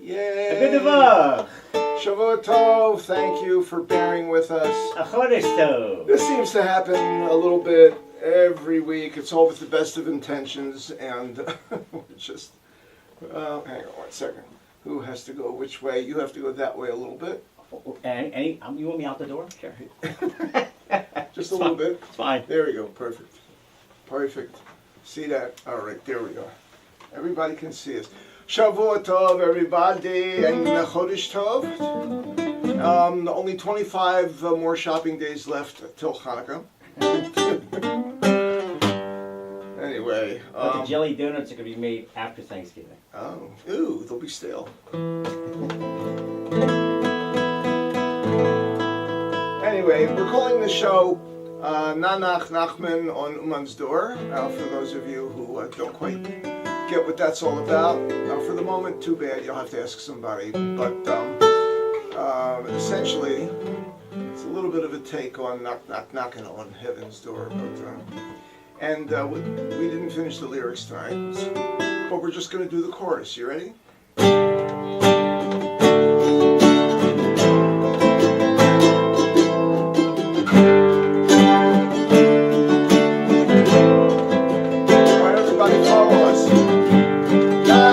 Yay! Good Tov. Shavua Tov, thank you for bearing with us. A Chodesh Tov. This seems to happen a little bit every week. It's all with the best of intentions, and we're just... hang on 1 second. Who has to go which way? You have to go that way a little bit. You want me out the door? Sure. Just a little bit. It's fine. There we go. Perfect. Perfect. See that? All right, there we go. Everybody can see us. Shavua Tov, everybody, and Chodesh Tov. Only 25 more shopping days left till Hanukkah. Anyway. But the jelly donuts are going to be made after Thanksgiving. Oh, ooh, they'll be stale. Anyway, we're calling the show Nach Nachman on Uman's door. For those of you who don't quite get what that's all about. For the moment, too bad, you'll have to ask somebody. But essentially, it's a little bit of a take on knocking on heaven's door. And we didn't finish the lyrics tonight, but we're just going to do the chorus. You ready?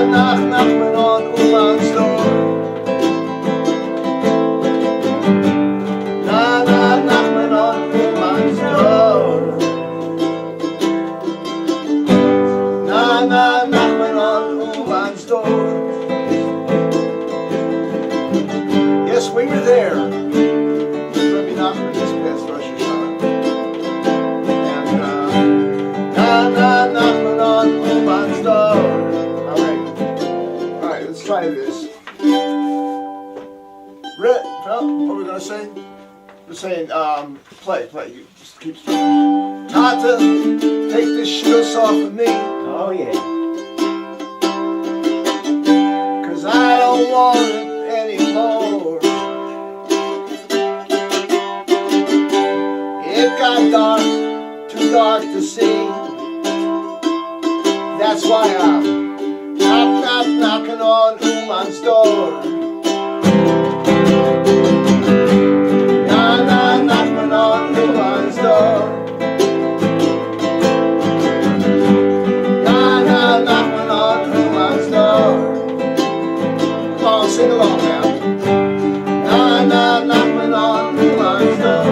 Nach Nachman on Uman's door. Nach Nachman on Uman's door. Nach Nachman on Uman's door. Yes, we were there. Rabbi Nachman just passed Rosh Hashanah. And Nach Nachman on Uman's door. Let's try this. What are we going to say? We're saying, play. You just keep strumming. Tata, take this shoes off of me. Oh, yeah. 'Cause I don't want it anymore. It got dark, too dark to see. That's why I'm knocking on Uman's door. Knocking on Uman's door. Knocking on Uman's door. Come on, sing along now. Knocking on Uman's door.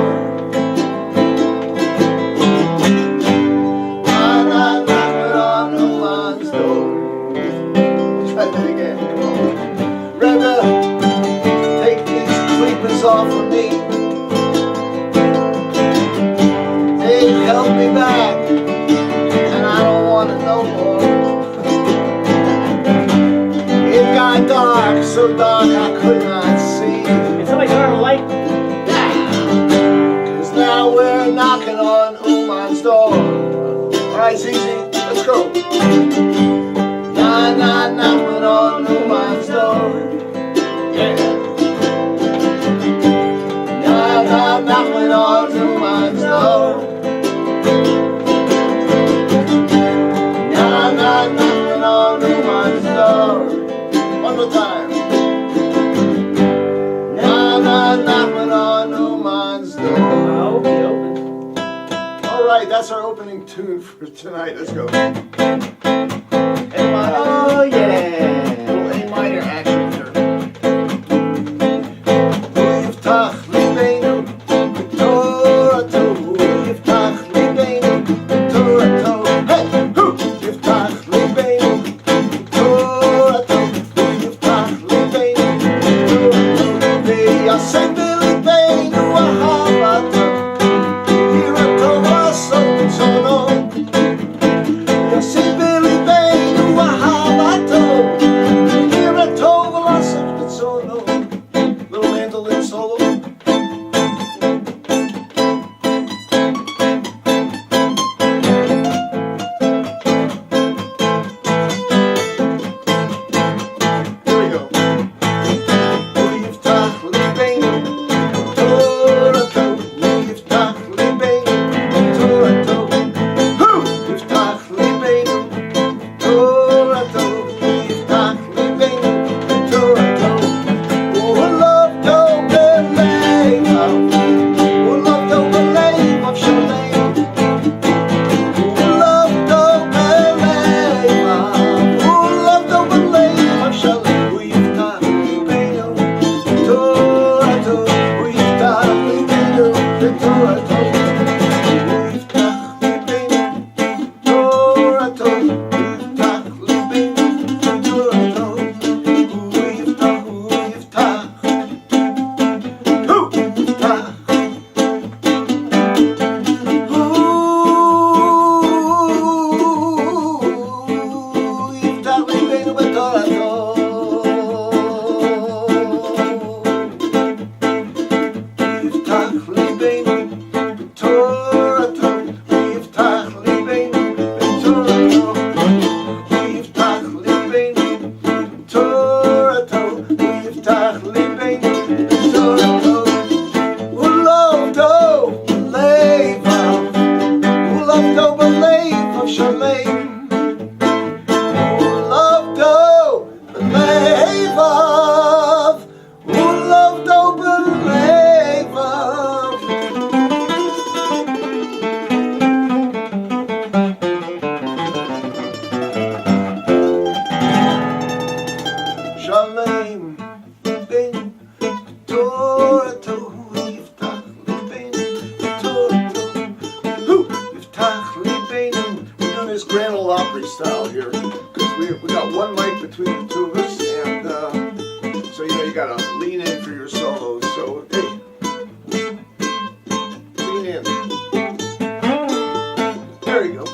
Knocking on Uman's door. Again, come on. Rebbe, take these sleepers off of me. They held me back, and I don't want it no more. It got dark, so dark I could not see. Can somebody turn on the light? Yeah. 'Cause now we're knocking on Uman's door. Alright, Zizi, let's go. Knocking on Uman's door. Yeah. Knocking on Uman's door. Knocking on Uman's door. One more time. Knocking on Uman's door. Oh, be open. All right, that's our opening tune for tonight. Let's go. Oh, yeah. Little A minor action here. Yiftach libeinu b'torato. Yiftach libeinu b'torato. Hey, hu! Yiftach libeinu b'torato. Yiftach libeinu b'torato. V'yaseh b'libeinu ahavata. Yirato v'asot zono. Yaseh b'libeinu ahavata. between the two of us, and so you gotta lean in for your solos. So hey, lean in. There you go.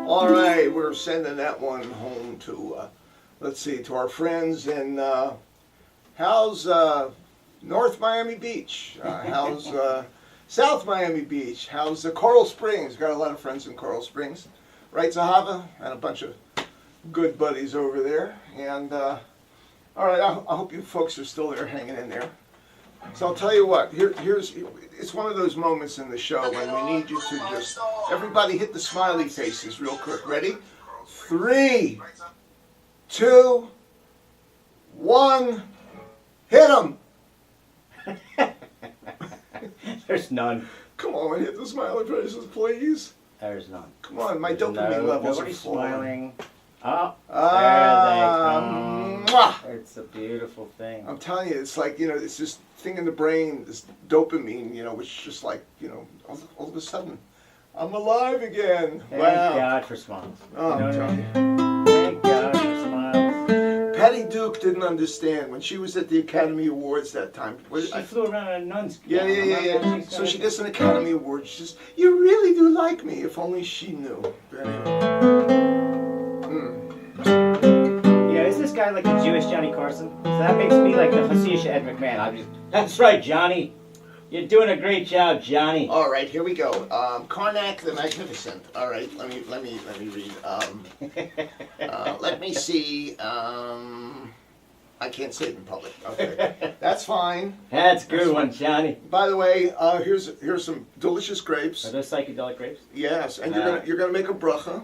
All right, we're sending that one home to, let's see, to our friends in, how's North Miami Beach? How's South Miami Beach? How's Coral Springs? Got a lot of friends in Coral Springs. Right, Zahava? And a bunch of good buddies over there. And, all right, I hope you folks are still there hanging in there. So I'll tell you what, it's one of those moments in the show when we need you to just, everybody hit the smiley faces real quick. Ready? 3, 2, 1, hit them! There's none. Come on, hit the smiley faces, please. There's none. Come on, my dopamine levels are Nobody's falling. smiling. Oh, there they come. Mwah! It's a beautiful thing. I'm telling you, it's like, it's this thing in the brain, this dopamine, which just like, all of a sudden, I'm alive again. Thank Wow. God for smiles. Oh, I'm telling you. Thank God for smiles. Patty Duke didn't understand when she was at the Academy Awards that time. She flew around in a nun's Yeah. gown. So she gets an Academy Award. She says, "You really do like me." If only she knew. But anyway. Yeah, is this guy like a Jewish Johnny Carson? So that makes me like the Hasidic Ed McMahon. That's right, Johnny. You're doing a great job, Johnny. All right, here we go. Karnak the Magnificent. All right, let me read. Let me see. I can't say it in public. Okay, that's fine. That's a good one, Johnny. By the way, here's some delicious grapes. Are those psychedelic grapes? Yes, and you're gonna make a bracha.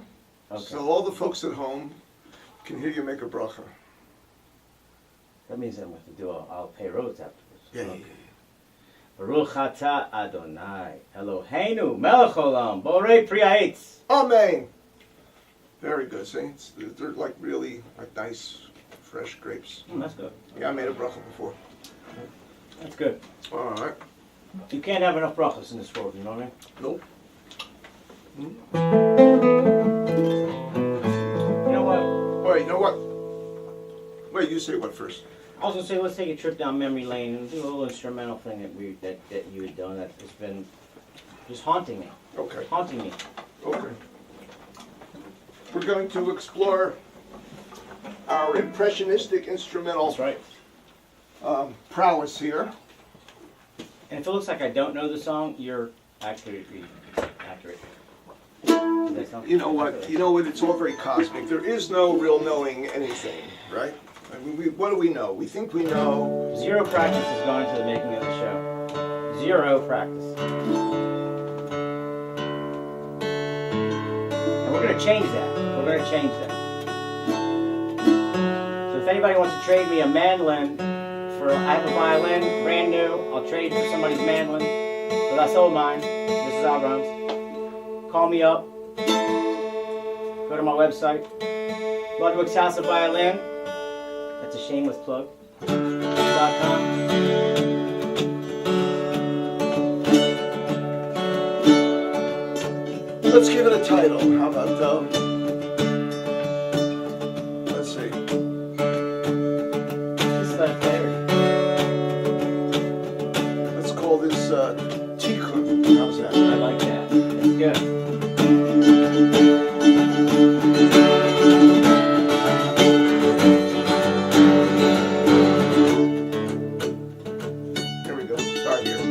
Okay. So all the folks at home can hear you make a bracha. That means I'm going to do I'll pay roads afterwards. Yeah. Okay. Baruch atah Adonai Eloheinu melech olam borei pri ha'etz. Amen. Very good. See, they're like really like nice, fresh grapes. That's good. Yeah, I made a bracha before. That's good. All right. You can't have enough brachas in this world, you know what I mean? Nope. You know what? Wait, you know what? Wait, you say what first? I was gonna say let's take a trip down memory lane and do a little instrumental thing that you had done that has been just haunting me. Okay. Haunting me. Okay. We're going to explore our impressionistic instrumental That's right. prowess here. And if it looks like I don't know the song, you're accurately accurate. Is that something? You know what? It's all very cosmic. There is no real knowing anything, right? I mean, what do we know? We think we know. Zero practice has gone into the making of the show. Zero practice. And we're going to change that. We're going to change that. So if anybody wants to trade me a mandolin I have a violin, brand new. I'll trade for somebody's mandolin. But I sold mine. This is Abraham's. Call me up. Go to my website. Ludwig's House of Violin. That's a shameless plug. .com. Let's give it a title. How about let's see. This is my favorite. Let's call this Tikkun. How's that? I like that. That's good. Here we go. Start here.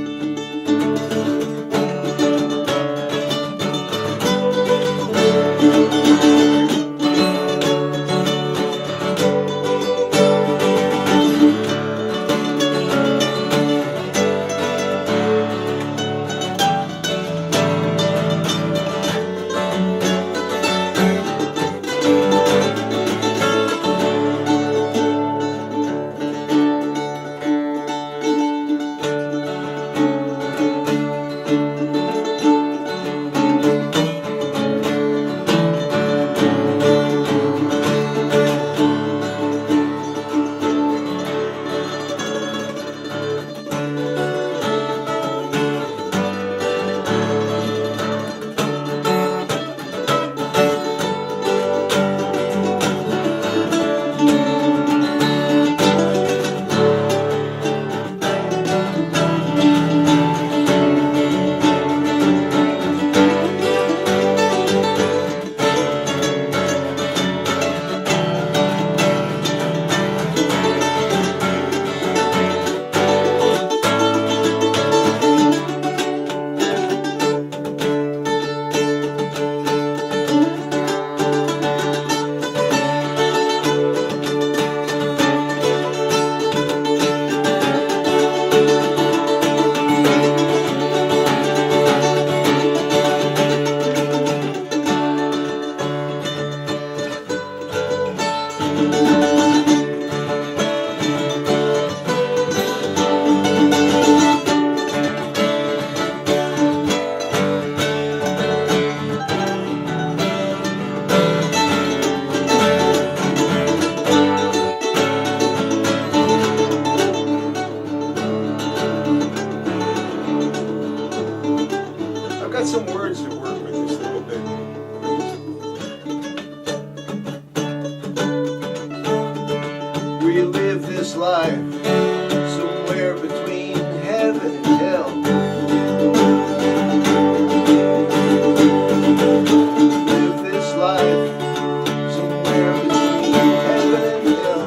this life somewhere between heaven and hell. Live this life somewhere between heaven and hell.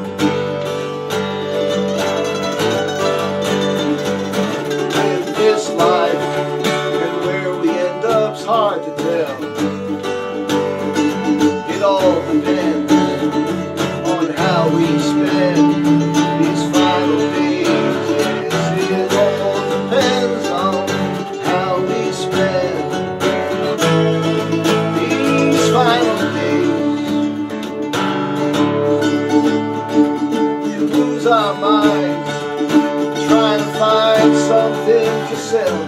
Live this life, and where we end up's hard to tell. It all depends on how we spend these final days. Yes, it all depends on how we spend these final days. We lose our minds trying to find something to sell.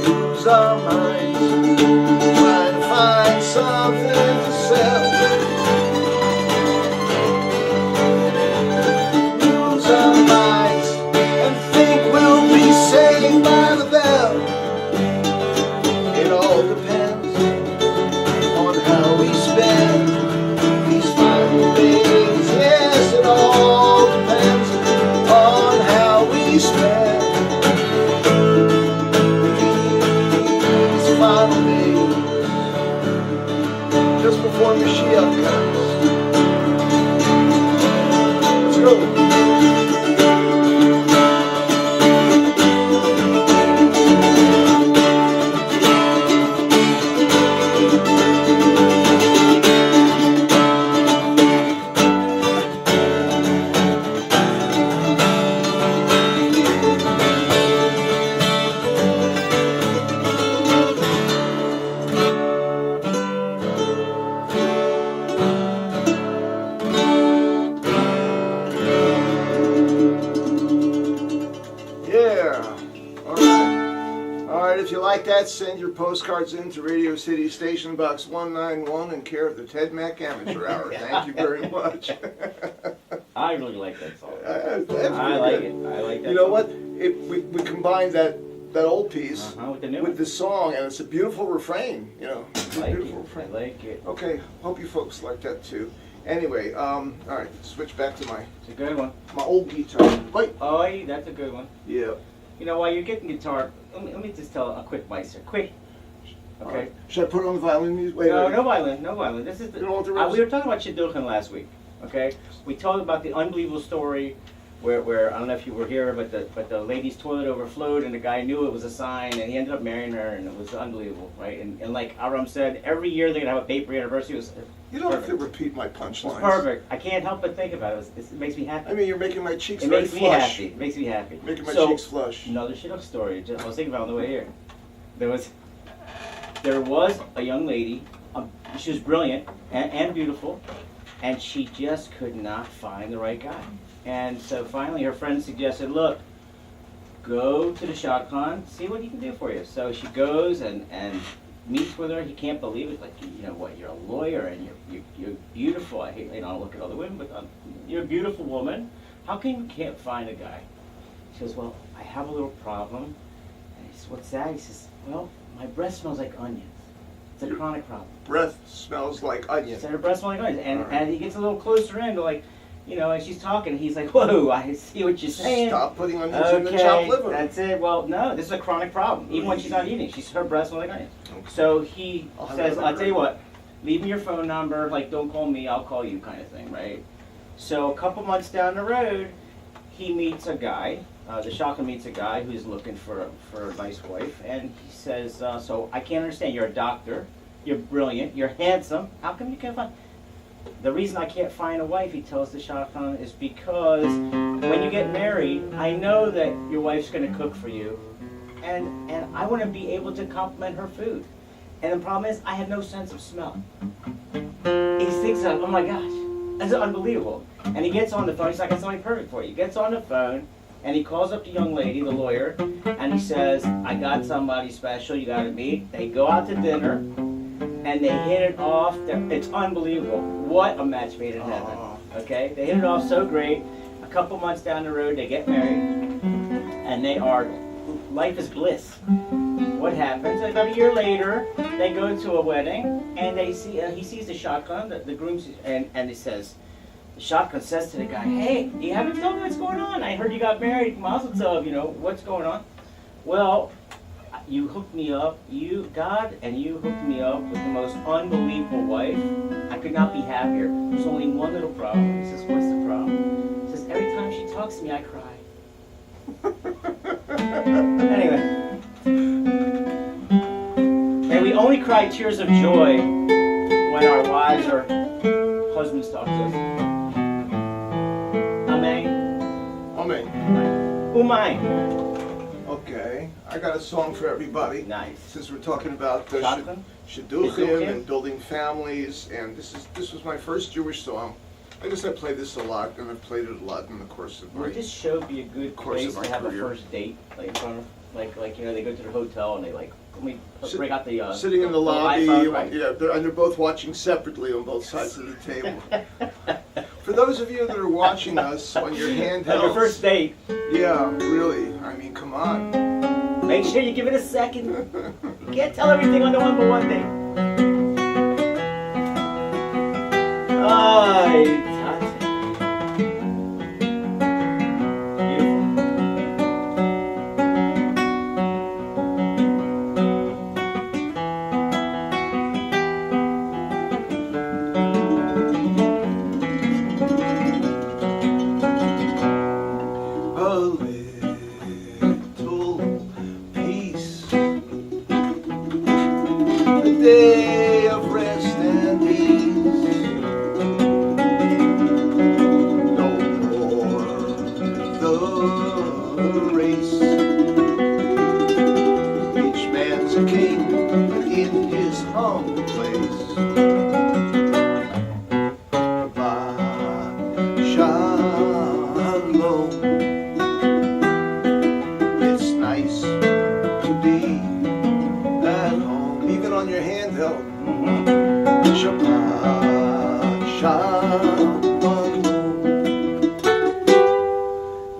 Lose our minds trying to find something to sell. Lose our minds and think we'll be saved by the bell. It all depends on how we spend these final days. Yes, it all depends on how we spend these final days. Just before Mashiach comes. Let's go. If you like that, send your postcards in to Radio City Station Box 191 in care of the Ted Mack Amateur Hour. Thank you very much. I really like that song. That's I like good. it. I like that You know song. what? We combined that old piece With the new with one. the song, and it's a beautiful refrain. You know, it's I a like beautiful it. I refrain. like it. Okay, hope you folks like that too. Anyway, all right, switch back to It's a good one. my old guitar. Wait, Oh, that's a good one. yeah. You know, while you're getting guitar, let me just tell a quick meister. Quick. Okay. Should I put on the violin music? Wait, No, wait. no violin, no violin. This is the, You don't want the we rest? were talking about Shidduchim last week. Okay, we told about the unbelievable story where I don't know if you were here, but the lady's toilet overflowed and the guy knew it was a sign and he ended up marrying her and it was unbelievable, right? And like Aram said, every year they're gonna have a paper anniversary. It was You don't have to perfect. repeat my It was punchlines. perfect. I can't help but think about it. It makes me happy. I mean, you're making my cheeks It very makes me flush. happy. It makes me happy. Making my So, cheeks flush. another Shidduch story. I was thinking about it on the way here. There was a young lady. She was brilliant and beautiful, and she just could not find the right guy. And so finally, her friend suggested, "Look, go to the shotgun, see what he can do for you." So she goes and meets with her. He can't believe it. Like, you know what? You're a lawyer and you're beautiful. I hate, I don't look at other women, but you're a beautiful woman. How come you can't find a guy? She goes, "Well, I have a little problem." And he says, "What's that?" He says, "Well, my breath smells like onions. It's a chronic problem." Breath smells like onion. So her breath smells like onions. And, All right. and he gets a little closer in to like, you know, as she's talking, he's like, "Whoa, I see what you're saying." Stop putting onions in the chopped Okay, liver. that's it. Well, no, this is a chronic problem. Even when she's not eating, her breath smells like onions. So he I'll have says, that "I'll tell you what, leave me your phone number. Like, don't call me, I'll call you," kind of thing, right? So a couple months down the road, he meets a guy. The shotgun meets a guy who's looking for a nice wife, and he says, "So I can't understand. You're a doctor. You're brilliant. You're handsome. How come you can't find?" The reason I can't find a wife, he tells the shotgun, is because when you get married, I know that your wife's going to cook for you, and I want to be able to compliment her food. And the problem is, I have no sense of smell. He thinks, "Oh my gosh, that's unbelievable." And he gets on the phone. He's like, "It's something perfect for you." He gets on the phone, and he calls up the young lady, the lawyer, and he says, "I got somebody special you got to meet." They go out to dinner, and they hit it off. It's unbelievable. What a match made in heaven. Okay? They hit it off so great. A couple months down the road, they get married, and they are, life is bliss. what happens? About a year later, they go to a wedding, and they see he sees the shotgun, the groom, and he says, the shotgun says to the guy, "Hey, you haven't told me what's going on. I heard you got married. Mazel tov. What's going on?" Well, you hooked me up, God, and you hooked me up with the most unbelievable wife. I could not be happier. There's only one little problem. He says, "What's the problem?" He says, "Every time she talks to me, I cry." Anyway. And we only cry tears of joy when our wives or husbands talk to us. Amen. Amen. Uman. Okay, I got a song for everybody. Nice. Since we're talking about the Shotgun? shidduchim and building families, and this was my first Jewish song. I guess I play this a lot, and I've played it a lot in the course of my. Would this show be a good place to have career. a first date, like in front of, like they go to the hotel and they let me break out the sitting in the lobby, iPhone, right? and they're both watching separately on both sides of the table. For those of you that are watching us on your handheld, On your first date, yeah, really, I mean, come on. make sure you give it a second. You can't tell everything on the one-to-one date. Ay, Tati. Day of rest and ease. No more the race. Each man's a king in his humble place. Shalom. It's nice to be at home, even on your handheld. Shabbat Shalom.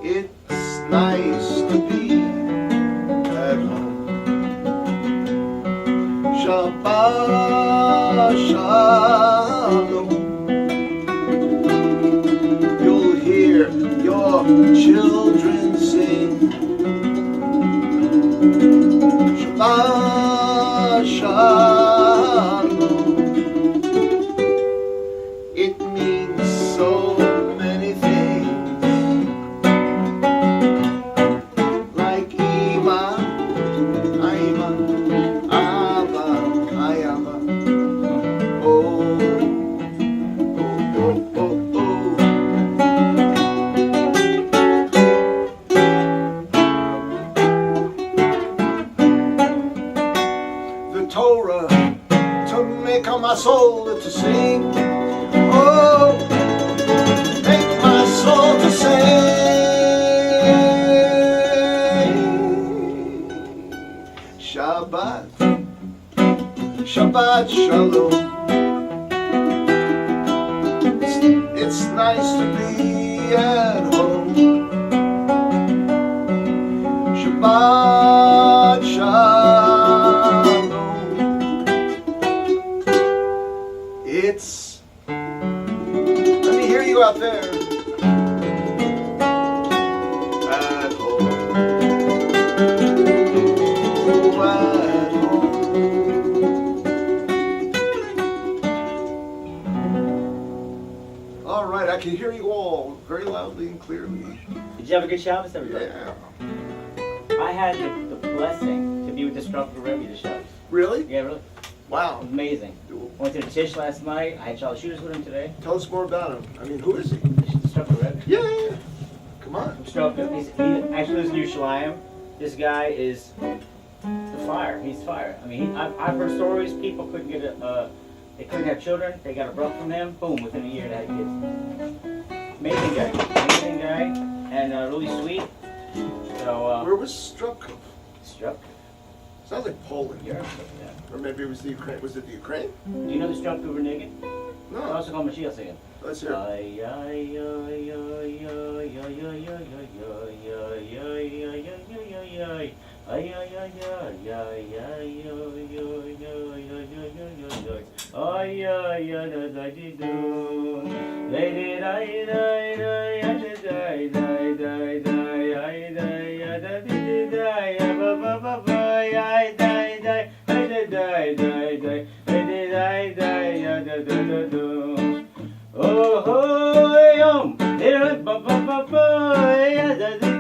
It's nice to be at home. Shabbat Shalom. You'll hear your children sing. Shabbat Shalom. It means so many things, like Iman, Ayman, Abba, Ayaba. Oh, oh, oh, oh, oh. The Torah to make my soul to sing. Oh, make my soul to sing. Shabbat, Shabbat Shalom. It's nice to be at home. Shabbat Shalom. It's. Let me hear you out there. At home. Oh, at home. All right, I can hear you all very loudly and clearly. Did you have a good Shabbos, everybody? Yeah. I had the blessing to be with Disruptor Rebbe this Shabbos. Really? Yeah, really. Wow. Amazing. Went to the Tish last night. I had Charlie Shooters with him today. Tell us more about him. I mean, who is he? Disruptor Rebbe. Yeah. Come on. Disruptor. He actually lives in Yerushalayim. This guy is the fire. He's fire. I mean, I've heard stories. People couldn't get they couldn't have children. They got a brother from him. Boom, within a year they had kids. Amazing guy. Amazing guy. And really sweet. So, Where was Strupkov? Struck. Sounds like Poland. Europe. Yeah. Or maybe it was the Ukraine. Was it the Ukraine? Do you know the Struck over naked? I No. also call Mashiach singing. Let's hear it. Ay ay ay ay ay ay ay ay ay do. Lady die die die die die die die die die die die ba ba ba ba die die die die die die die die die die do. Oh ho yum, ba ba ba ba die die die.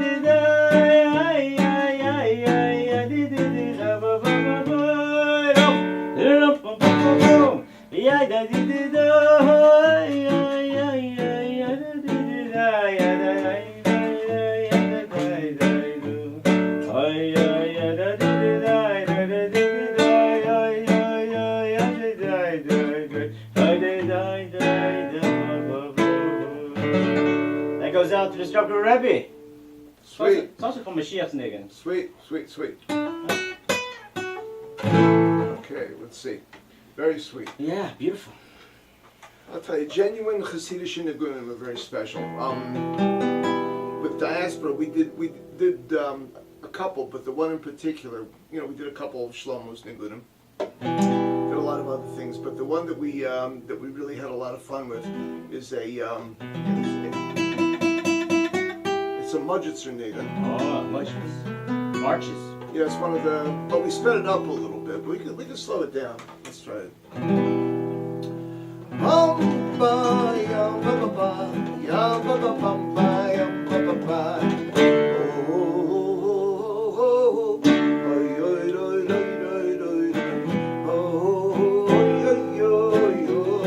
That goes out to the Strucker Rebbe. Sweet. It's also called Mashiach's Niggin. Sweet. Okay, let's see. Very sweet. Yeah, beautiful. I'll tell you, genuine Hasidic Nigunim are very special. With diaspora, we did a couple, but the one in particular, we did a couple of Shlomo's Nigunim. Did a lot of other things, but the one that we really had a lot of fun with is it's a Mudgetzer Nigun. Oh, Marches. Marches. Yeah, it's one of the, but we sped it up a little bit. But we can slow it down. Let's try it. Bum ba ya ba ba ba ya ba ba bum ba ya ba ba ba. Oh oh oh oy oy oy oy oy oh oy oy oy oy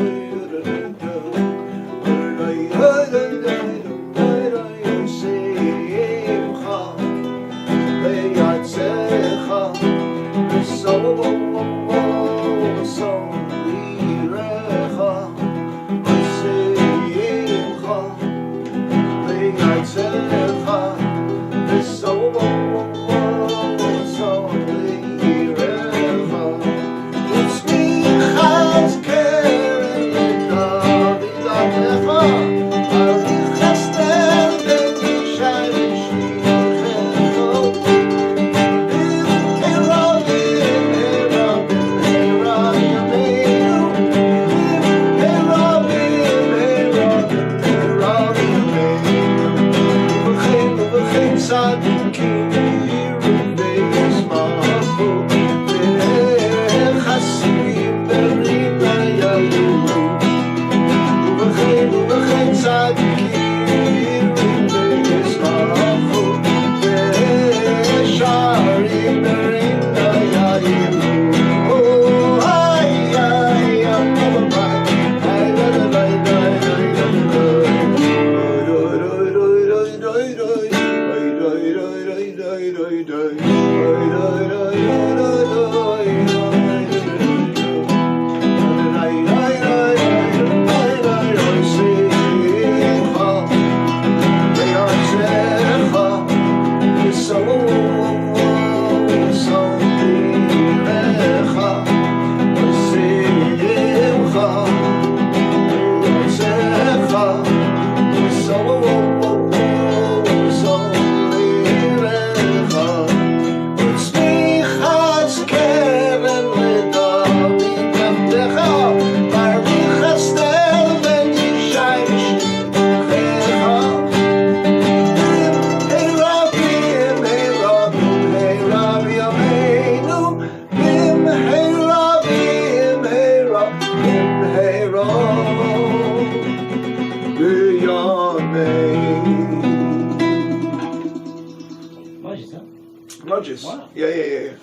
Mudges. Wow. Yeah.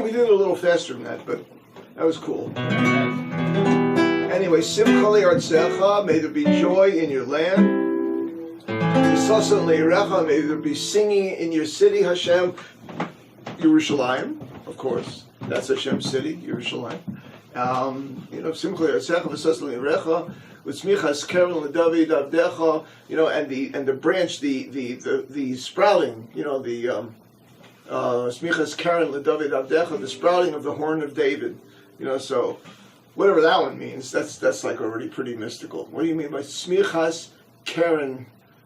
We did it a little faster than that, but that was cool. Anyway, Simcha le'artzecha, may there be joy in your land. Yisasan le'irecha, may there be singing in your city, Hashem. Yerushalayim, of course. That's Hashem's city, Yerushalayim. Simcha le'artzecha, Yisasan le'irecha, Utzmichas keren l'David avdecha, and the branch, the sprouting, Smichas keren l'David avdecha, the sprouting of the horn of David. So whatever that one means, that's like already pretty mystical. What do you mean by Smichas keren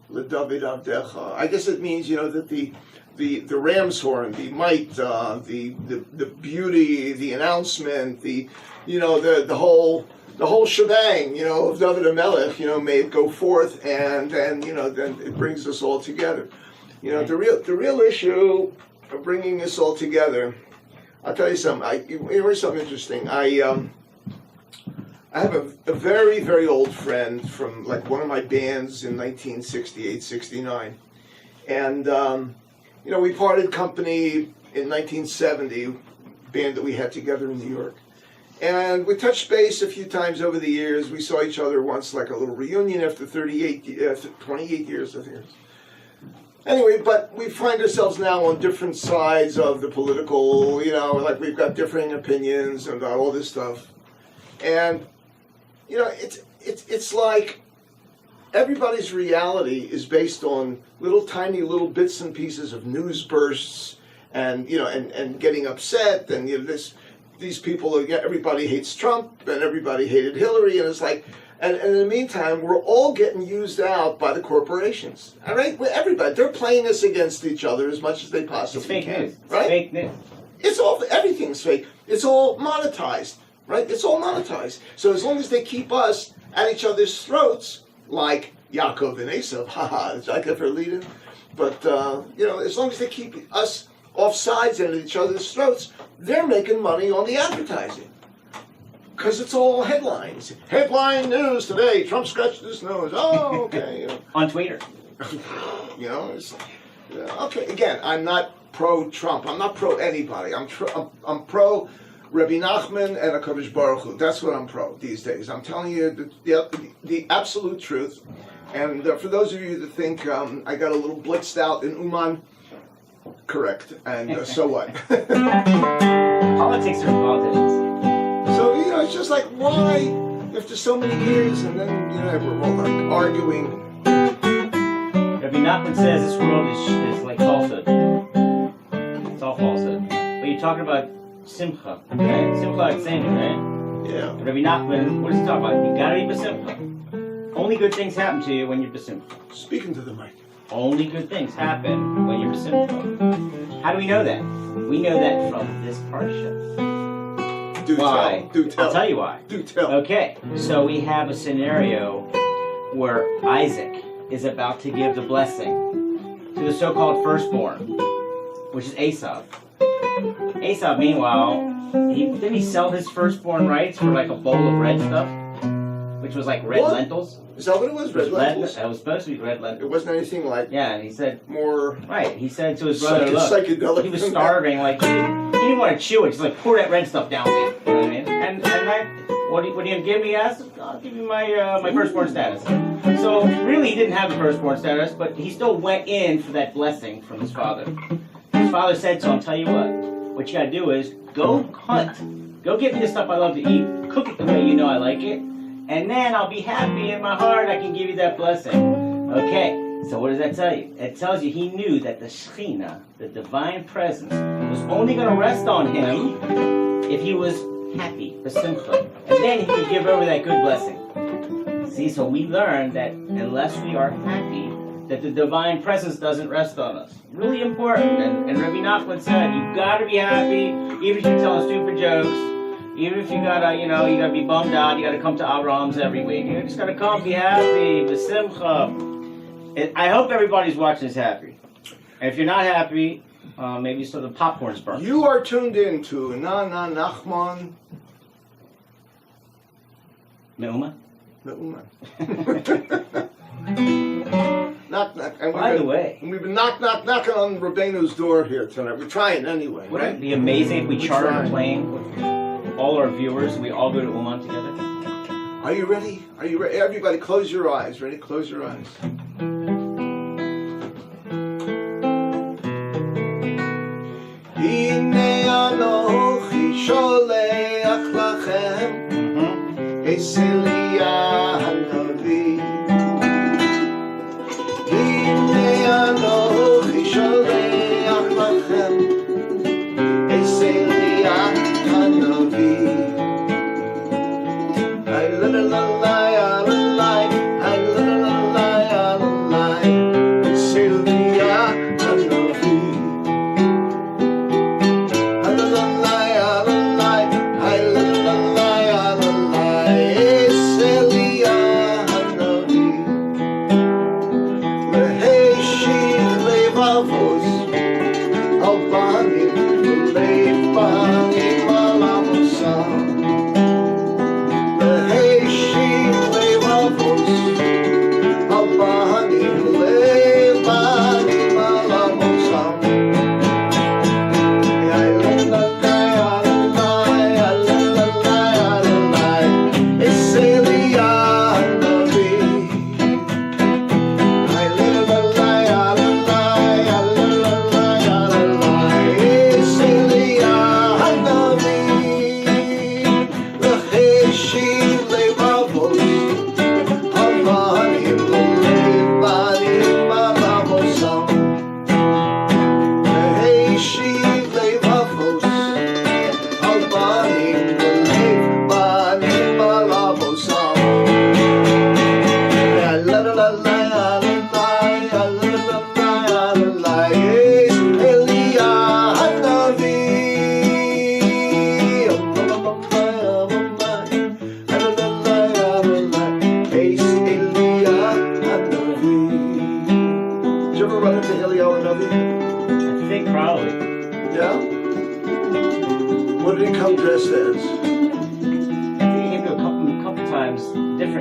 l'David avdecha? I guess it means, that the the ram's horn, the might, the beauty, the announcement, the whole shebang, of David HaMelech, may it go forth, and then then it brings us all together. The real issue of bringing this all together. I'll tell you something. Here's something interesting. I have a very, very old friend from like one of my bands in 1968, 69. And, we parted company in 1970, band that we had together in New York. And we touched base a few times over the years. We saw each other once, like a little reunion after 28 years, I think it was. Anyway, but we find ourselves now on different sides of the political, like we've got differing opinions about all this stuff. And it's like everybody's reality is based on tiny little bits and pieces of news bursts, and getting upset, and these people, everybody hates Trump and everybody hated Hillary, and it's like, and in the meantime, we're all getting used out by the corporations. All right, everybody, they're playing us against each other as much as they possibly can. It's right? fake news. Everything's fake. It's all monetized. Right? It's all monetized. So as long as they keep us at each other's throats, like Yaakov and Esav, haha, is that for leading? But, as long as they keep us off sides and at each other's throats, they're making money on the advertising. Because it's all headlines. Headline news today, Trump scratched his nose. Oh, okay. On Twitter. It's, okay, again, I'm not pro-Trump. I'm not pro-anybody. I'm pro Rabbi Nachman and HaKadosh Baruch Hu. That's what I'm pro these days. I'm telling you the absolute truth. And for those of you that think I got a little blitzed out in Uman, correct. And so what? Politics are politicians. So, it's just like, why, after so many years, and then, we're all like arguing. Rabbi Nachman says this world is like falsehood. It's all falsehood. But you're talking about Simcha, right? Simcha Atzenu, right? Yeah. Rabbi Nachman, what does he talk about? You gotta be besimcha. Only good things happen to you when you're besimcha. Speaking to the mic. Only good things happen when you're besimcha. How do we know that? We know that from this parsha. Do why? Tell. Do tell. I'll tell you why. Do tell. Okay, so we have a scenario where Isaac is about to give the blessing to the so-called firstborn, which is Esav. Esav, meanwhile, didn't he sell his firstborn rights for like a bowl of red stuff, which was like red lentils? Is that what it was? Red lentils? It was supposed to be red lentils. It wasn't anything like. Yeah, and he said more. Right, he said to his brother, "Look, psychedelic. he was starving. Like he didn't want to chew it. He's like, pour that red stuff down me. You know what I mean? And what are you gonna give me? I'll give you my firstborn status. So really, he didn't have the firstborn status, but he still went in for that blessing from his father. His father said to him, "Tell you what you gotta do is go hunt, go get me the stuff I love to eat, cook it the way you know I like it, and then I'll be happy in my heart. I can give you that blessing." Okay. So what does that tell you? It tells you he knew that the Shekhinah, the divine presence, was only going to rest on him if he was happy, besimcha, and then he could give over that good blessing. See, so we learn that unless we are happy, that the divine presence doesn't rest on us. Really important. And Rabbi Nachman said, you got to be happy, even if you're telling stupid jokes, even if you gotta, you gotta be bummed out. You gotta come to Abraham's every week. You just gotta come, be happy, besimcha. I hope everybody's watching is happy. And if you're not happy, maybe so the popcorn's burnt. You are tuned in to Nach Nachman. Uman? Uman. Knock, knock. And By the way, we've been knocking on Rabbeinu's door here tonight. We're trying anyway, right? Wouldn't it be amazing if we chartered a plane with all our viewers, we all go to Uman together? Are you ready? Are you ready? Everybody, close your eyes. Ready? Close your eyes. Hine anochi sholeach lachem es Eliah hanavi. Hine anochi sholeach lachem es Eliah hanavi. Ay la la la la la la, ay la la la la la la, es Eliah hanavi.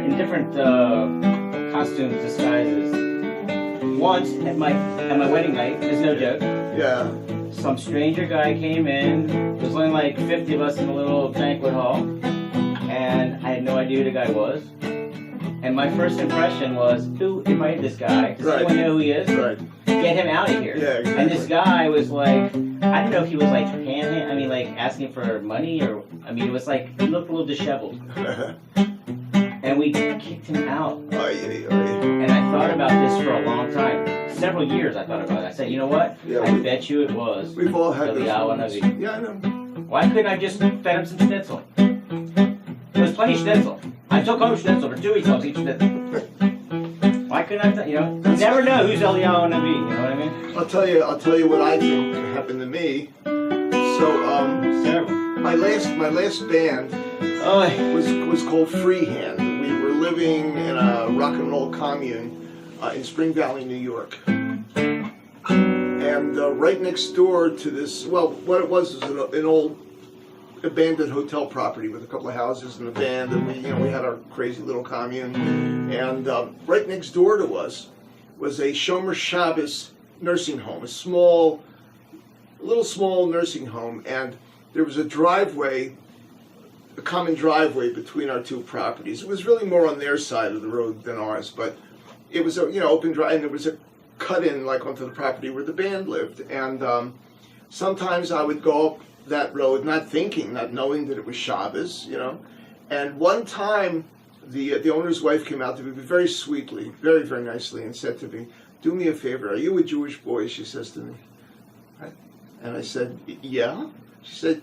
in different costumes, disguises. Once at my wedding night, there's no joke. Yeah. Some stranger guy came in. There was only like 50 of us in a little banquet hall, and I had no idea who the guy was. And my first impression was, who invited this guy? Does anyone know who he is? Right. Get him out of here. Yeah, exactly. And this guy was like, I don't know if he was like asking for money, or it was like, he looked a little disheveled. And we kicked him out. And I thought about this for a long time. Several years I thought about it. I said, you know what? Yeah, I bet you it was. We've all had those Eliyahu moments. Hanavi. Yeah, I know. Why couldn't I just fed him some schnitzel? There was plenty of schnitzel. I took home schnitzel for 2 weeks. I was eating schnitzel. Why couldn't I? You never know who's Eliyahu Hanavi. You know what I mean? I'll tell you what I think happened to me. So Terrible. my last band was called Freehand. We were living in a rock and roll commune in Spring Valley, New York. And right next door to this, well, what it was an old abandoned hotel property with a couple of houses and a band, and we had our crazy little commune. And right next door to us was a Shomer Shabbos nursing home, a little small nursing home, and there was a common driveway between our two properties. It was really more on their side of the road than ours, but it was a open drive, and there was a cut in like onto the property where the band lived. And sometimes I would go up that road, not knowing that it was Shabbos, And one time, the owner's wife came out to me very sweetly, very, very nicely, and said to me, "Do me a favor. Are you a Jewish boy?" She says to me. And I said, "Yeah." She said,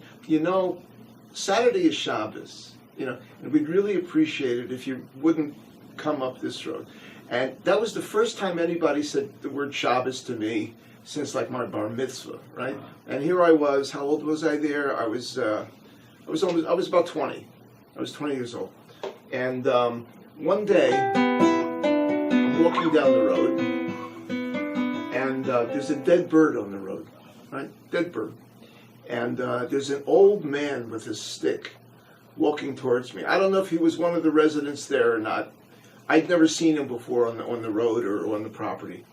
"Saturday is Shabbos, and we'd really appreciate it if you wouldn't come up this road." And that was the first time anybody said the word Shabbos to me since like my bar mitzvah, right? And here I was. How old was I there? I was about 20. I was 20 years old. And one day, I'm walking down the road, and there's a dead bird on the road, right? Dead bird. And there's an old man with a stick walking towards me. I don't know if he was one of the residents there or not. I'd never seen him before on the road or on the property.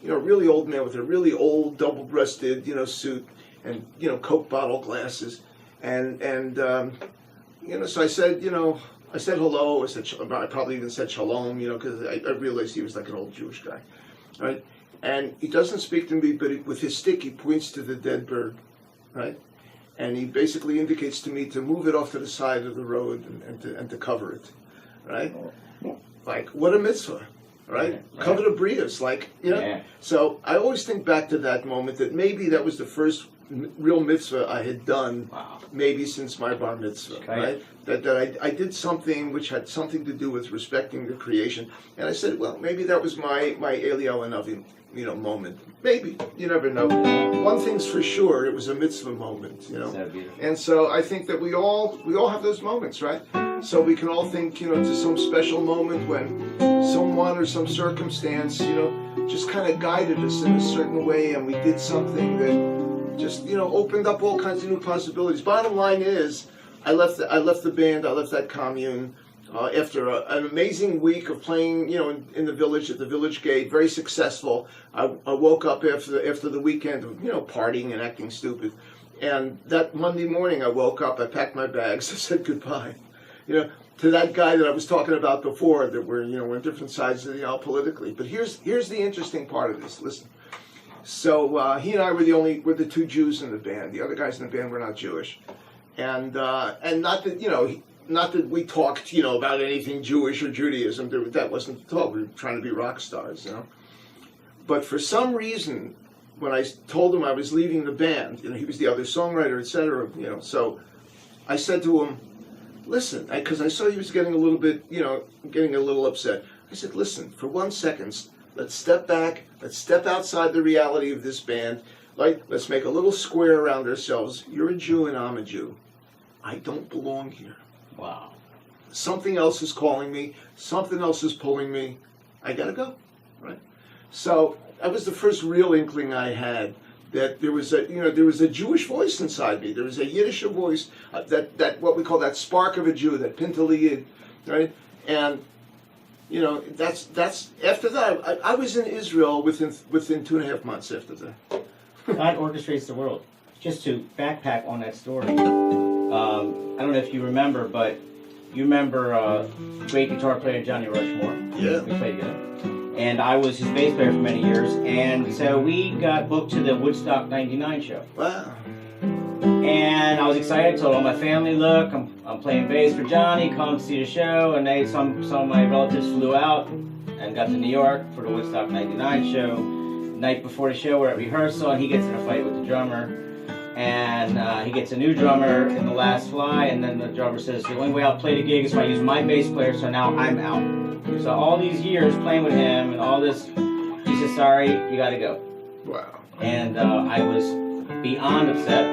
A really old man with a really old double-breasted, suit and, Coke bottle glasses. And so I said, I said hello. I probably even said shalom, because I realized he was like an old Jewish guy, right? And he doesn't speak to me, but with his stick he points to the dead bird, right? And he basically indicates to me to move it off to the side of the road and to cover it, right? Like, what a mitzvah, right? Cover the brias, Yeah. So I always think back to that moment, that maybe that was the first real mitzvah I had done, maybe since my bar mitzvah, right? That I did something which had something to do with respecting the creation, and I said, well, maybe that was my Eliyahu Hanavi, moment. Maybe, you never know. One thing's for sure, it was a mitzvah moment, So beautiful. And so I think that we all have those moments, right? So we can all think, to some special moment when someone or some circumstance, just kind of guided us in a certain way, and we did something that just, opened up all kinds of new possibilities. Bottom line is, I left the band, I left that commune after an amazing week of playing, in the village, at the village gate, very successful. I woke up after the weekend of, partying and acting stupid. And that Monday morning I woke up, I packed my bags, I said goodbye, to that guy that I was talking about before, that we're on different sides of the aisle politically. But here's the interesting part of this, listen. So he and I were the two Jews in the band. The other guys in the band were not Jewish. And not that, not that we talked, about anything Jewish or Judaism. That wasn't the talk. We were trying to be rock stars, But for some reason, when I told him I was leaving the band, he was the other songwriter, etc., so I said to him, listen, because I saw he was getting a little bit, getting a little upset. I said, listen, for 1 second, let's step back, let's step outside the reality of this band, let's make a little square around ourselves. You're a Jew and I'm a Jew. I don't belong here. Wow. Something else is calling me, something else is pulling me. I gotta go, right? So that was the first real inkling I had that there was a Jewish voice inside me. There was a Yiddish voice, that what we call that spark of a Jew, that Pintaliyid, right? And you know, that's after that. I was in Israel within 2.5 months after that. God orchestrates the world. Just to backpack on that story, I don't know if you remember, but you remember great guitar player Johnny Rushmore. Yeah. We played together. And I was his bass player for many years. And so we got booked to the Woodstock '99 show. Wow. And I was excited. Told all my family, look, I'm playing bass for Johnny. Come see the show. And some of my relatives flew out and got to New York for the Woodstock '99 show. Night before the show, we're at rehearsal, and he gets in a fight with the drummer. And he gets a new drummer in the last fly, and then the drummer says, the only way I'll play the gig is if I use my bass player, so now I'm out. So all these years playing with him and all this, he says, sorry, you gotta go. Wow. And I was beyond upset,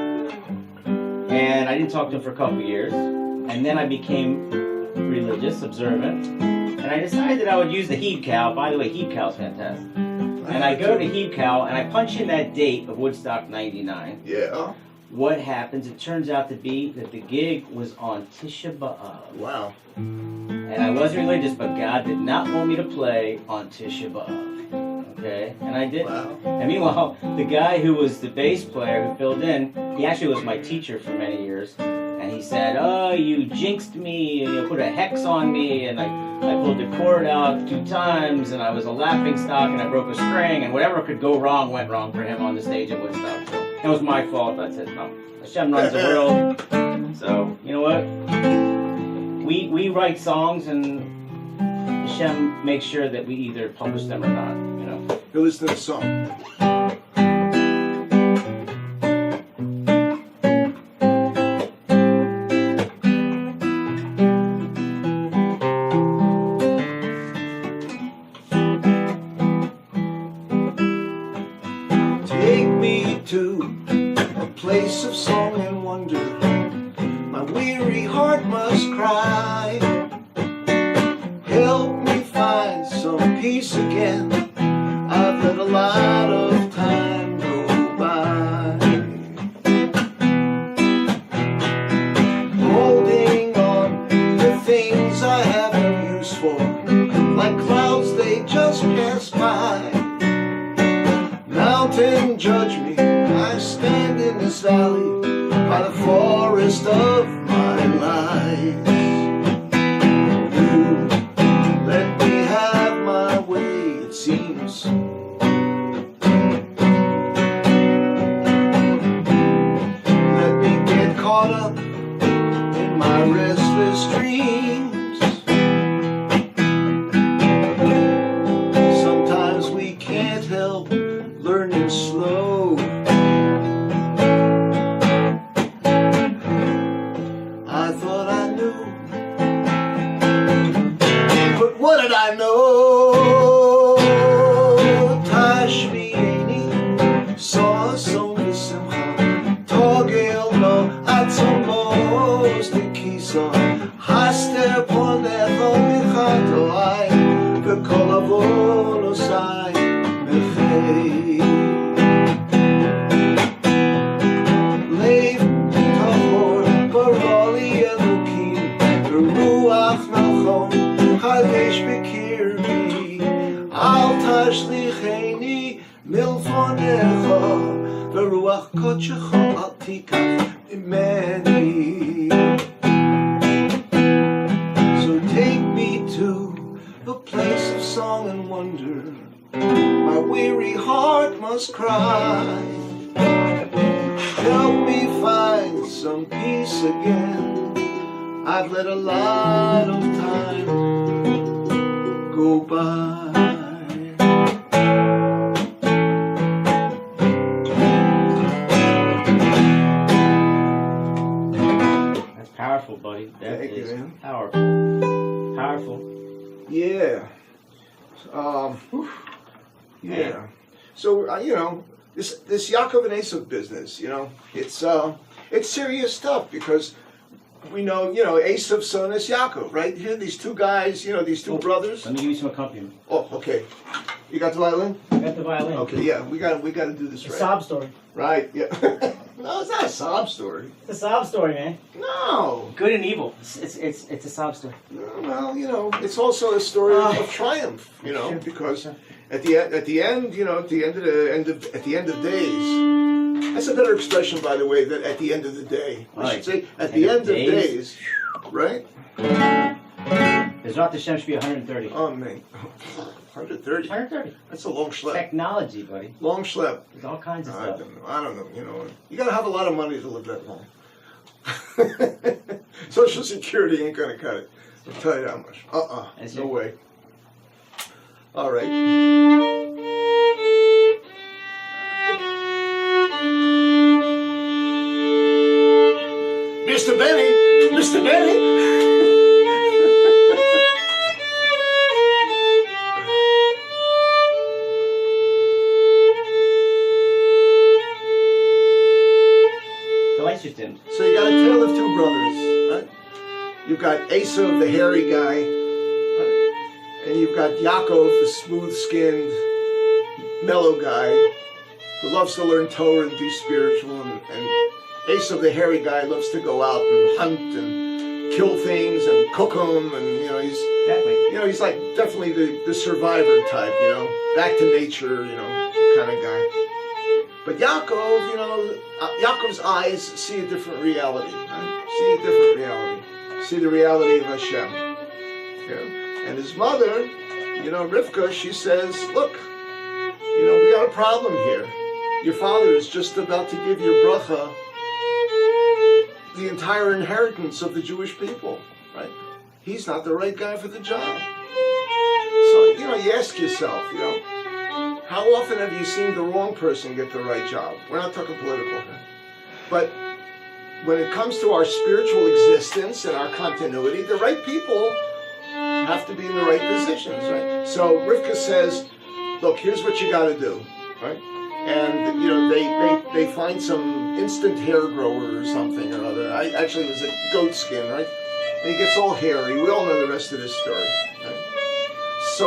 and I didn't talk to him for a couple of years, and then I became religious, observant, and I decided that I would use the Heeb Cow. By the way, Heeb Cow's fantastic. And I go to Heeb Cow, and I punch in that date of Woodstock '99. Yeah. What happens? It turns out to be that the gig was on Tisha B'Av. Wow. And I wasn't religious, but God did not want me to play on Tisha B'Av. Okay? And I did. Wow. And meanwhile, the guy who was the bass player who filled in, he actually was my teacher for many years. And he said, oh, you jinxed me, and you put a hex on me, and I pulled the cord out 2 times, and I was a laughing stock, and I broke a string, and whatever could go wrong went wrong for him on the stage at Woodstock. So it was my fault. I said, no, Hashem runs the world. So, you know what? We write songs, and Hashem makes sure that we either publish them or not, you know. Here, listen to the song. Take me to a place of song and wonder. My weary heart must cry. Help me find some peace again. I've let a lot of time go by. Holding on to things I have no use for. Like clouds, they just pass by. Mountain, judge me, I stand in this valley by the forest of my life. You let me have my way, it seems. Let me get caught up in my restless dreams. Sometimes we can't help learning slow. I thought I knew, but what did I know? Tashmi'ini, saw so misimcha, togel no atzomos tekisa, haster ponecho michatoai, v'kol avonosai mechei. Al tashlicheni milfonecha v'ruach kodshecha al tikach imeni. So take me to a place of song and wonder. My weary heart must cry. Help me find some peace again. I've let a lot of time go by. That's powerful, buddy. That Thank you, is man. powerful. Powerful. Yeah. Yeah. So you know, this Yaakov and Esav business, you know, it's serious stuff because we know, you know, Esav's son is Yaakov, right? Here, these two guys, you know, these two brothers. Let me give you some accompaniment. Oh, okay. You got the violin? I got the violin. Okay, yeah, we got to do this A right. sob story. Right, yeah. No, it's not a sob story. It's a sob story, man. No. Good and evil. It's a sob story. Well, it's also a story of triumph. Because at the end, at the end of days. That's a better expression, by the way, than at the end of the day. I should say at the end of days, right? Bezrat Hashem should be 130. Oh, man. 130? 130. That's a long schlep. Technology, buddy. Long schlep. There's all kinds of stuff. I don't know. You got to have a lot of money to live that long. Social Security ain't going to cut it. I'll tell you that much. No way. All right. Mr. Benny! Mr. Benny! So you got a tale of two brothers, right? You've got Esav, the hairy guy, and you've got Yaakov, the smooth-skinned, mellow guy, who loves to learn Torah and be spiritual, and Esav, the hairy guy, loves to go out and hunt and kill things and cook them, and he's like definitely the survivor type, back to nature, kind of guy. But Yaakov, Yaakov's eyes see a different reality. Right? See a different reality. See the reality of Hashem. And his mother, Rivka, she says, look, we got a problem here. Your father is just about to give your bracha the entire inheritance of the Jewish people. Right? He's not the right guy for the job. So, you ask yourself, how often have you seen the wrong person get the right job? We're not talking political here. But when it comes to our spiritual existence and our continuity, the right people have to be in the right positions, right? So Rivka says, look, here's what you got to do, right? And, they find some instant hair grower or something or other. Actually, it was a goat skin, right? And he gets all hairy. We all know the rest of this story, right? So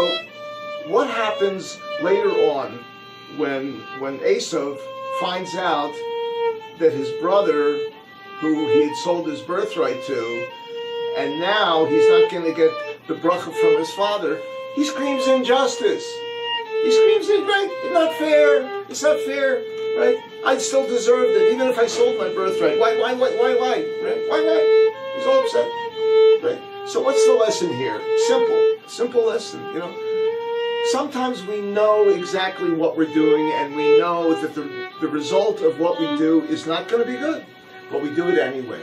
what happens later on when Esav finds out that his brother, who he had sold his birthright to, and now he's not going to get the bracha from his father, he screams injustice. He screams, right? It's not fair. It's not fair, right? I still deserved it, even if I sold my birthright. Why? Right? Why? He's all upset, right? So what's the lesson here? Simple lesson, Sometimes we know exactly what we're doing, and we know that the result of what we do is not going to be good, but we do it anyway.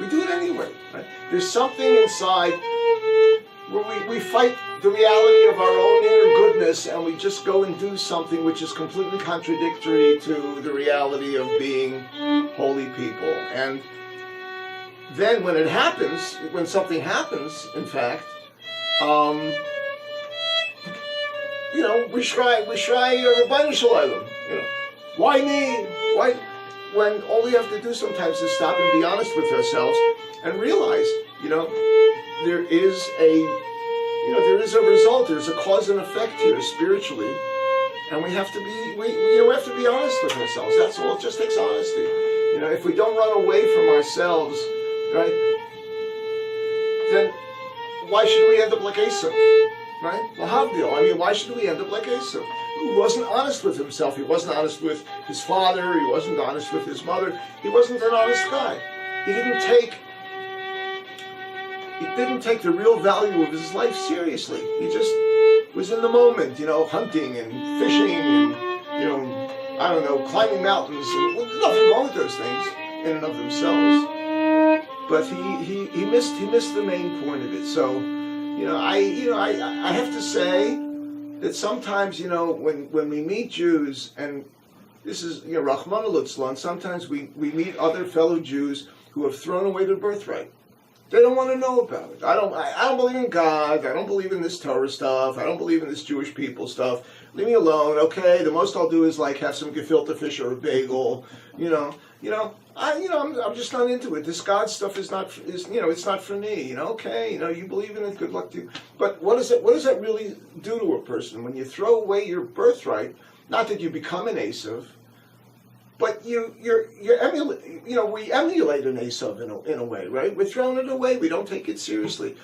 We do it anyway. Right? There's something inside where we fight the reality of our own inner goodness, and we just go and do something which is completely contradictory to the reality of being holy people. And then when it happens, when something happens, in fact, we try Rabbeinu Shalom. Why me? Why? When all we have to do sometimes is stop and be honest with ourselves and realize, there is a result. There's a cause and effect here spiritually, and we have to be honest with ourselves. That's all. It just takes honesty. If we don't run away from ourselves, right? Then why should we end up like Esav? Right? Well, why should we end up like Esav? Who wasn't honest with himself. He wasn't honest with his father. He wasn't honest with his mother. He wasn't an honest guy. He didn't take the real value of his life seriously. He just was in the moment, hunting and fishing and, climbing mountains. And, nothing wrong with those things in and of themselves. But he missed the main point of it. So, I have to say that sometimes, when we meet Jews, and this is, Rachmana litzlan, sometimes we meet other fellow Jews who have thrown away their birthright. They don't want to know about it. I don't believe in God. I don't believe in this Torah stuff. I don't believe in this Jewish people stuff. Leave me alone, okay? The most I'll do is have some gefilte fish or a bagel. I'm just not into it. This God stuff it's not for me. Okay, you believe in it. Good luck to you. But what does that really do to a person when you throw away your birthright? Not that you become an Esav, But you're emulate. You know, we emulate an Esav in a way, right? We're throwing it away. We don't take it seriously.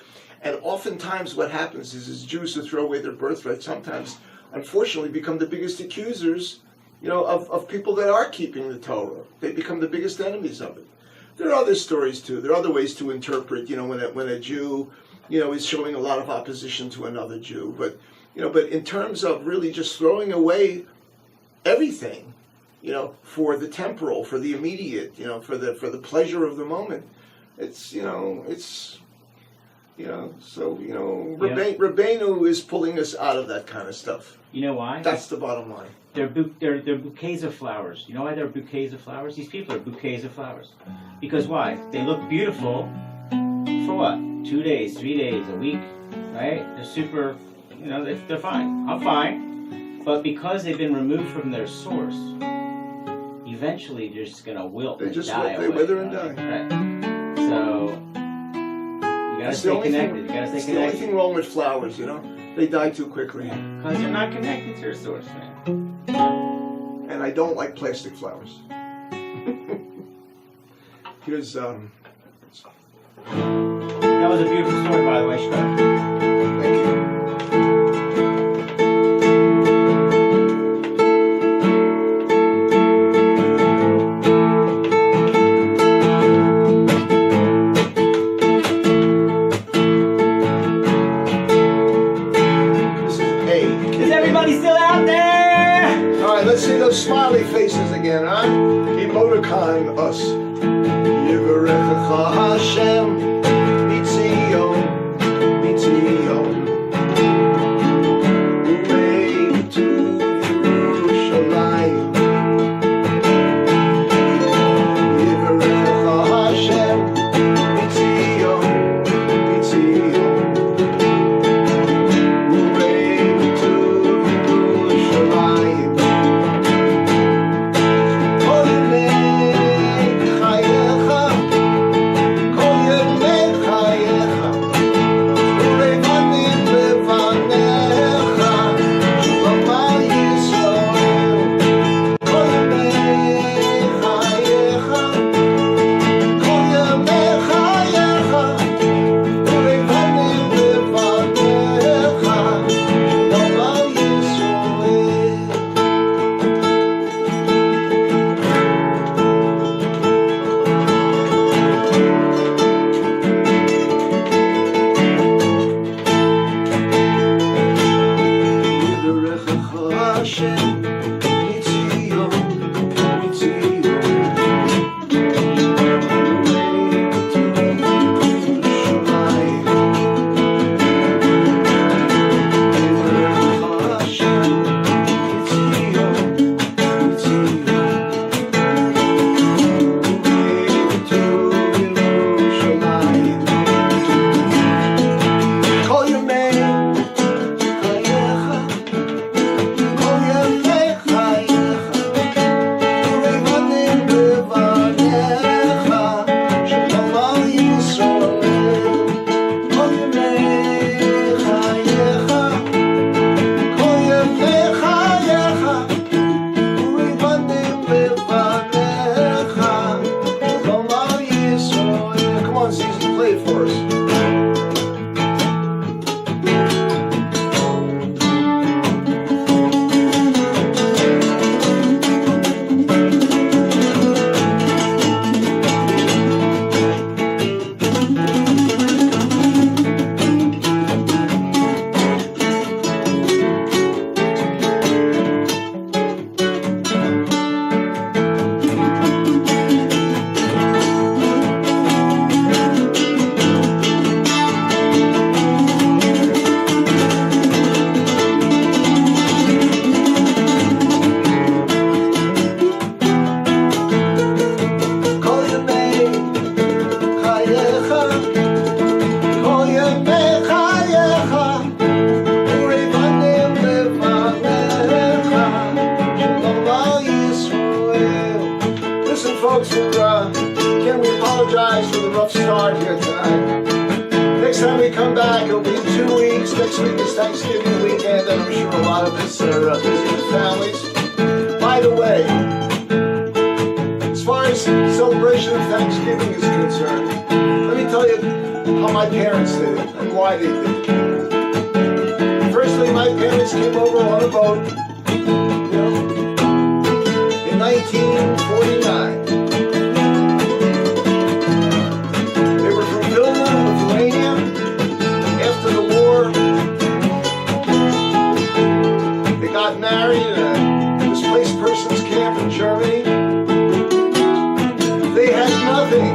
And oftentimes what happens is Jews who throw away their birthright sometimes, unfortunately, become the biggest accusers, you know, of people that are keeping the Torah. They become the biggest enemies of it. There are other stories too. There are other ways to interpret, you know, when a Jew, you know, is showing a lot of opposition to another Jew. But, you know, but in terms of really just throwing away everything, you know, for the temporal, for the immediate, you know, for the pleasure of the moment, it's, you know, it's, you know, so, you know, Rabbeinu is pulling us out of that kind of stuff. You know why? That's the bottom line. They're bouquets of flowers. You know why they're bouquets of flowers? These people are bouquets of flowers. Because why? They look beautiful for what? 2 days, 3 days, a week, right? They're super, you know, they're fine. I'm fine. But because they've been removed from their source, eventually they're just going to wilt and die away. They wither and die. Right? So, you got to stay connected. You got to stay connected. It's the only thing wrong with flowers, you know? They die too quickly. Because you're not connected to your source, man. And I don't like plastic flowers. Here's, That was a beautiful story, by the way, Shkar. Thank you. Let's see those smiley faces again, huh? Emoticon us. Yivarechecha Hashem, Mitzion, Mitzion. Uray to Yerushalayim. Yivarechecha Hashem, Mitzion, Mitzion. Uray to Yerushalayim. Next week is Thanksgiving weekend, and I'm sure a lot of us are busy with families. By the way, celebration of Thanksgiving is concerned, let me tell you how my parents did it and why they did it. Firstly, my parents came over on a boat, in 1949. They were from Vilna, Lithuania. After the war, they got married in a displaced persons camp in Germany. They had nothing.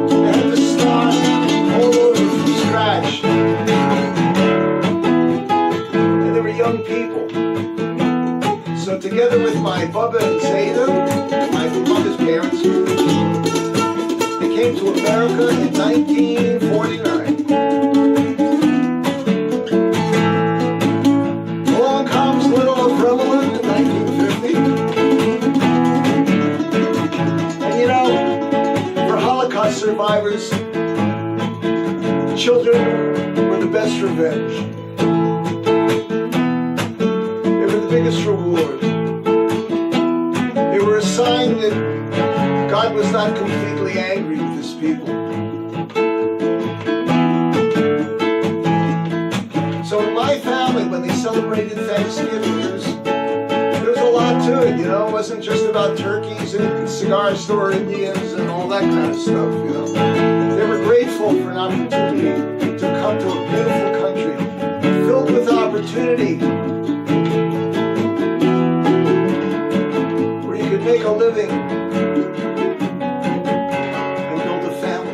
They had to start all over from scratch. And they were young people. So together with my Bubba and Zeta, my mother's parents, they came to America in 1949. Along comes little Avremlin in 1950. And you know, for Holocaust survivors, children were the best revenge. They were the biggest reward. They were a sign that God was not completely angry with his people. So in my family, when they celebrated Thanksgiving, there was a lot to it, you know. It wasn't just about turkeys and cigar store Indians and all that kind of stuff, you know. They were grateful for an opportunity to come to a beautiful country filled with opportunity, where you could make a living and build a family.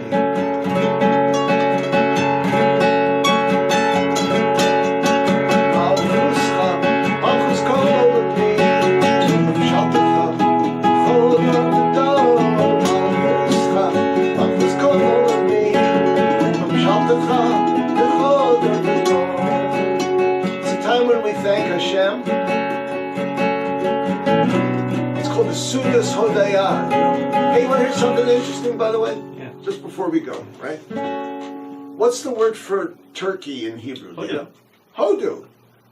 It's a time when we thank Hashem. It's called the Sudas Hodayah. Hey, you want to hear something interesting, by the way? Yeah. Just before we go, right? What's the word for turkey in Hebrew? Hodu. You know? Hodu.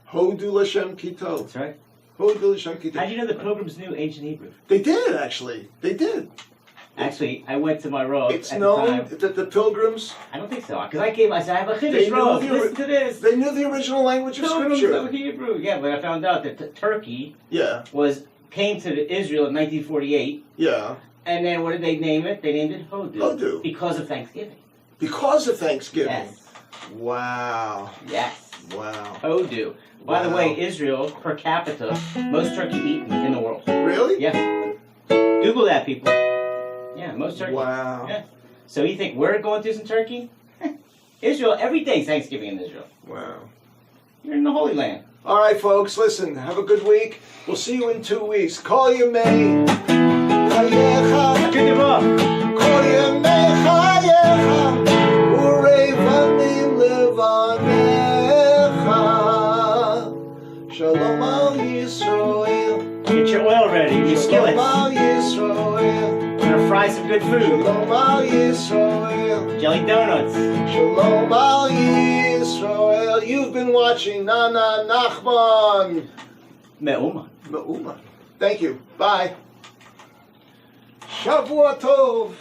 Hodu L'Shem Kito. That's right. Hodu L'Shem Kito. How do you know the pilgrims knew ancient Hebrew? They did, actually. They did. Actually, I went to my Rav It's at the known time. that the pilgrims, I don't think so, because I said, I have a They Chiddush knew Rav, the- listen to this. they knew the original language of Pilgrims Scripture. of Hebrew. Yeah, but I found out that Turkey Yeah, came to Israel in 1948, yeah. and then what did they name it? They named it Hodu. Hodu. Because of Thanksgiving. Because of Thanksgiving. Yes. Wow. Yes. Wow. Hodu. By the Wow. way, Israel, per capita, most turkey eaten in the world. Really? Yes. Google that, people. Yeah, most turkey. Wow. Yeah. So you think we're going through some turkey? Israel, every day is Thanksgiving in Israel. Wow. You're in the Holy Land. All right, folks, listen, have a good week. We'll see you in 2 weeks. Call you May. Chayecha. Good enough. Call you May. Chayecha. Urei vanim levanecha. Shalom al Yisrael. Get your oil ready, your skillet. Shalom al Yisrael. We're gonna fry some good food. Shalom al Yisrael. Jelly donuts. Shalom al Yisrael. You've been watching Nach Nachman. Uman. Uman. Thank you. Bye. Shavua Tov.